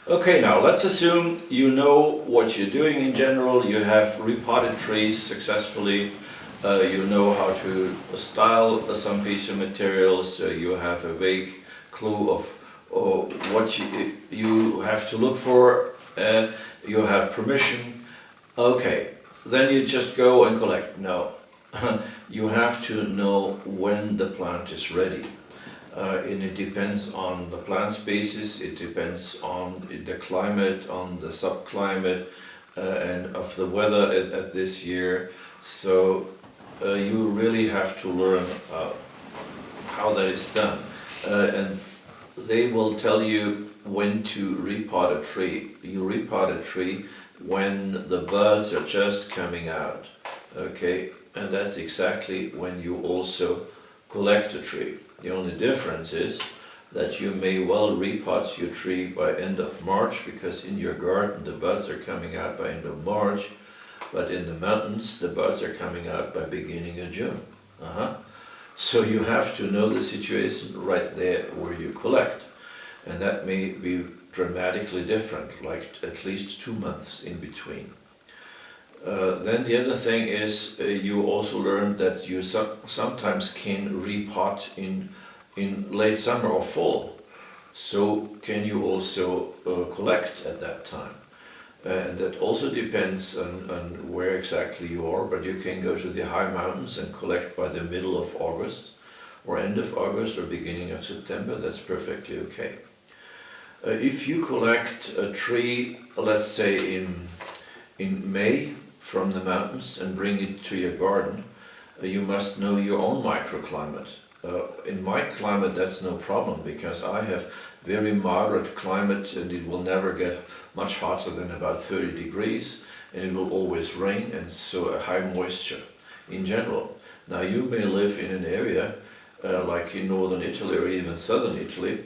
Okay, now let's assume you know what you're doing in general. You have repotted trees successfully. You know how to style some piece of materials. You have a vague clue of what you have to look for. You have permission. Okay, then you just go and collect. No, you have to know when the plant is ready. And it depends on the plant species, it depends on the climate, on the subclimate, and of the weather at this year. So you really have to learn how that is done. And they will tell you when to repot a tree. You repot a tree when the buds are just coming out. Okay, and that's exactly when you also collect a tree. The only difference is that you may well repot your tree by end of March, because in your garden the buds are coming out by end of March, but in the mountains the buds are coming out by beginning of June. So you have to know the situation right there where you collect, and that may be dramatically different, like at least 2 months in between. Then the other thing is you also learn that you sometimes can repot in late summer or fall. So can you also collect at that time? And that also depends on where exactly you are, but you can go to the high mountains and collect by the middle of August or end of August or beginning of September. That's perfectly okay. If you collect a tree, let's say in May, from the mountains and bring it to your garden, you must know your own microclimate. In my climate that's no problem, because I have very moderate climate and it will never get much hotter than about 30 degrees, and it will always rain, and so a high moisture in general. Now you may live in an area like in northern Italy or even southern Italy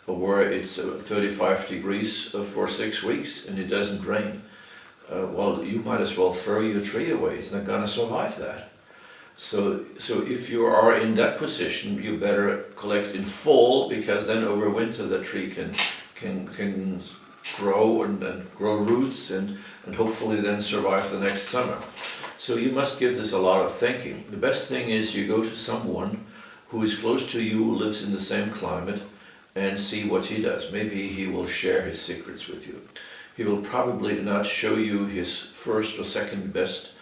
where it's 35 degrees for 6 weeks and it doesn't rain. Well, you might as well throw your tree away. It's not going to survive that. So if you are in that position, you better collect in fall, because then over winter the tree can grow and grow roots and hopefully then survive the next summer. So you must give this a lot of thinking. The best thing is you go to someone who is close to you, lives in the same climate, and see what he does. Maybe he will share his secrets with you. He will probably not show you his first or second best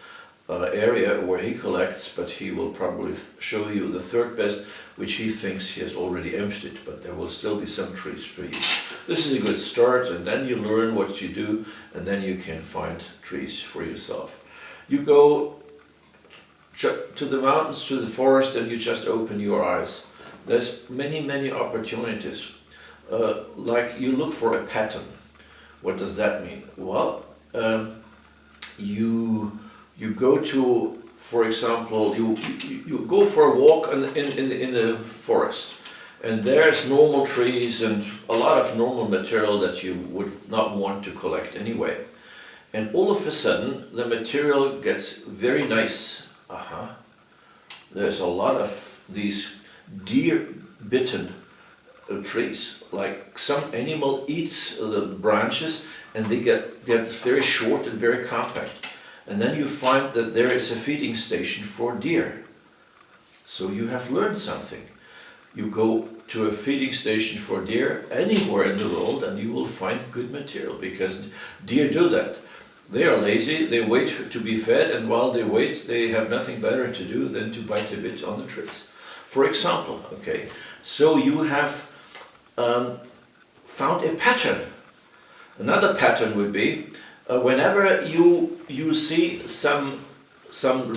area where he collects, but he will probably show you the third best, which he thinks he has already emptied, but there will still be some trees for you. This is a good start, and then you learn what you do, and then you can find trees for yourself. You go to the mountains, to the forest, and you just open your eyes. There's many opportunities. Like you look for a pattern. What does that mean? Well, you go to, for example, you go for a walk in the forest, and there's normal trees and a lot of normal material that you would not want to collect anyway. And all of a sudden, the material gets very nice. There's a lot of these deer-bitten trees, like some animal eats the branches and they get very short and very compact, and then you find that there is a feeding station for deer. So you have learned something. You go to a feeding station for deer anywhere in the world and you will find good material, because deer do that. They are lazy, they wait to be fed, and while they wait they have nothing better to do than to bite a bit on the trees. For example, okay, so you have found a pattern. Another pattern would be whenever you see some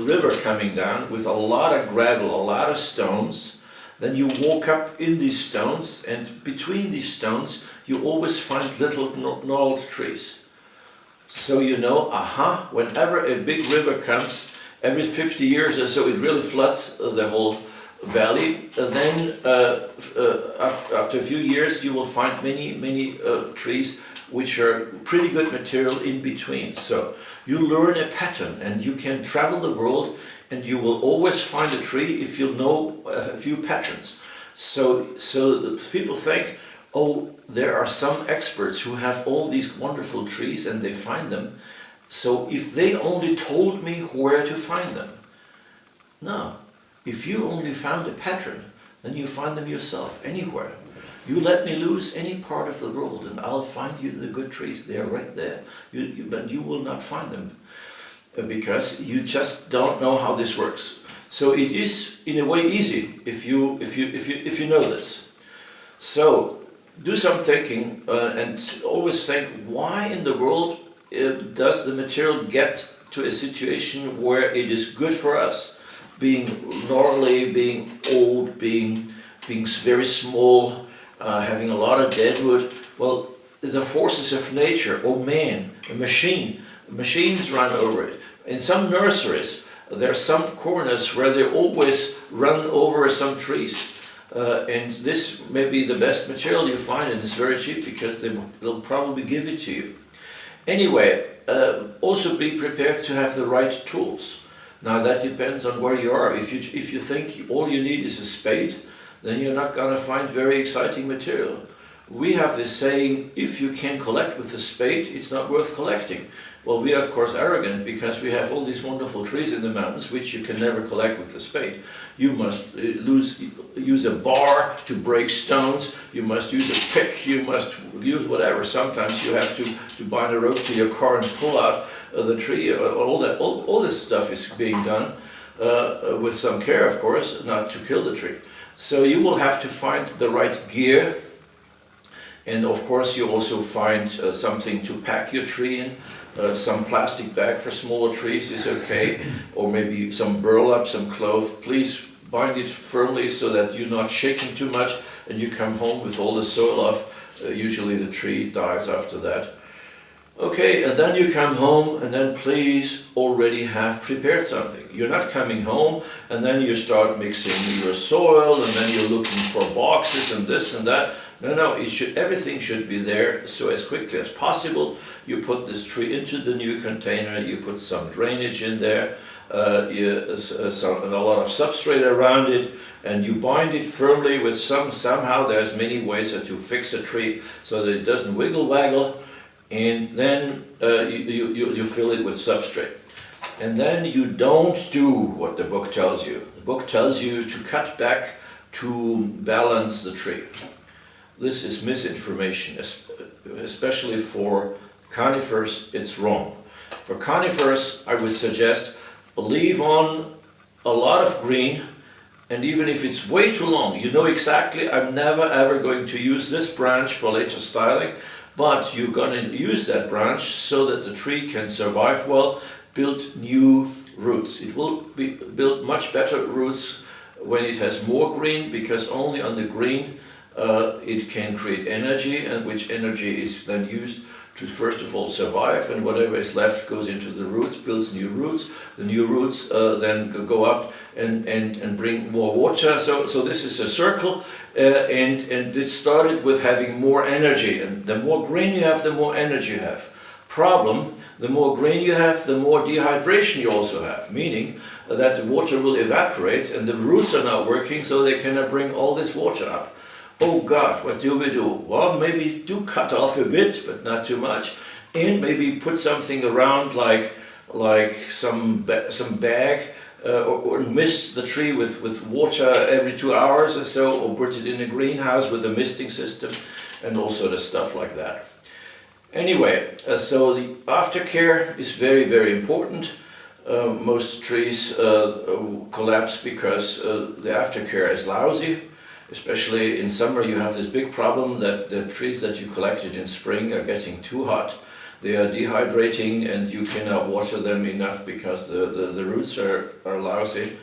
river coming down with a lot of gravel, a lot of stones, then you walk up in these stones, and between these stones you always find little gnarled trees. So you know, whenever a big river comes, every 50 years or so, it really floods the whole valley, and then after a few years you will find many trees which are pretty good material in between. So you learn a pattern, and you can travel the world and you will always find a tree if you know a few patterns. So people think, oh, there are some experts who have all these wonderful trees and they find them. So if they only told me where to find them. No, if you only found a pattern, then you find them yourself, anywhere. You let me loose any part of the world and I'll find you the good trees. They are right there. But you will not find them because you just don't know how this works. So it is in a way easy if you know this. So do some thinking and always think, why in the world does the material get to a situation where it is good for us, being gnarly, being old, being very small, having a lot of dead wood? Well, the forces of nature, oh man, machines run over it. In some nurseries, there are some corners where they always run over some trees. And this may be the best material you find, and it's very cheap because they'll probably give it to you. Anyway, also be prepared to have the right tools. Now that depends on where you are. If you think all you need is a spade, then you're not going to find very exciting material. We have this saying, if you can collect with a spade, it's not worth collecting. Well, we are of course arrogant because we have all these wonderful trees in the mountains which you can never collect with a spade. You must use a bar to break stones, you must use a pick, you must use whatever. Sometimes you have to bind a rope to your car and pull out the tree. All this stuff is being done with some care, of course, not to kill the tree. So you will have to find the right gear. And of course you also find something to pack your tree in. Some plastic bag for smaller trees is okay, or maybe some burlap, some cloth. Please bind it firmly so that you're not shaking too much and you come home with all the soil off. Usually the tree dies after that. Okay, and then you come home and then please already have prepared something. You're not coming home and then you start mixing your soil and then you're looking for boxes and this and that. No, everything should be there, so as quickly as possible you put this tree into the new container, you put some drainage in there, a lot of substrate around it, and you bind it firmly with somehow there's many ways to fix a tree so that it doesn't wiggle waggle, and then you fill it with substrate. And then you don't do what the book tells you. The book tells you to cut back to balance the tree. This is misinformation, especially for conifers. It's wrong. For conifers, I would suggest leave on a lot of green, and even if it's way too long, you know exactly, I'm never ever going to use this branch for later styling, but you're going to use that branch so that the tree can survive well, build new roots. It will build much better roots when it has more green, because only on the green it can create energy, and which energy is then used to first of all survive, and whatever is left goes into the roots, builds new roots. The new roots then go up and bring more water. So this is a circle, and it started with having more energy, and the more green you have, the more energy you have. Problem, the more green you have, the more dehydration you also have, meaning that the water will evaporate and the roots are not working, so they cannot bring all this water up. Oh God, what do we do? Well, maybe do cut off a bit, but not too much, and maybe put something around like some bag, or mist the tree with water every 2 hours or so, or put it in a greenhouse with a misting system and all sort of stuff like that. Anyway, so the aftercare is very, very important. Most trees collapse because the aftercare is lousy. Especially in summer, you have this big problem that the trees that you collected in spring are getting too hot. They are dehydrating and you cannot water them enough because the roots are lousy.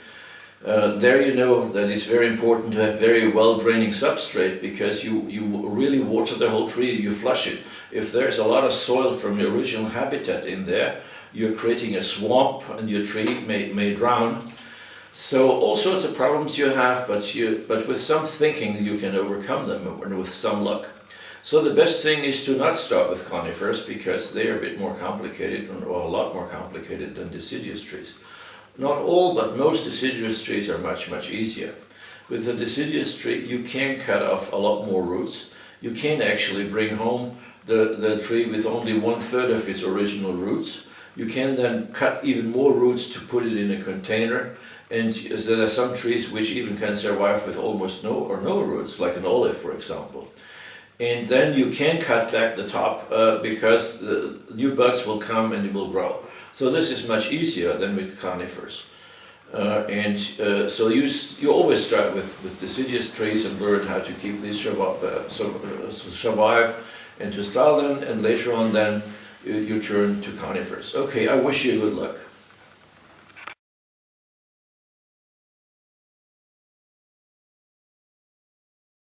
There you know that it's very important to have very well draining substrate, because you really water the whole tree, you flush it. If there's a lot of soil from your original habitat in there, you're creating a swamp and your tree may drown. So all sorts of problems you have, but with some thinking you can overcome them, and with some luck. So the best thing is to not start with conifers, because they are a bit more complicated, or a lot more complicated than deciduous trees. Not all, but most deciduous trees are much, much easier. With a deciduous tree you can cut off a lot more roots, you can actually bring home the tree with only 1/3 of its original roots. You can then cut even more roots to put it in a container, and there are some trees which even can survive with almost no roots, like an olive, for example. And then you can cut back the top because the new buds will come and it will grow. So this is much easier than with conifers. So you always start with deciduous trees and learn how to keep these survive and to style them, and later on then you turn to conifers. Okay, I wish you good luck.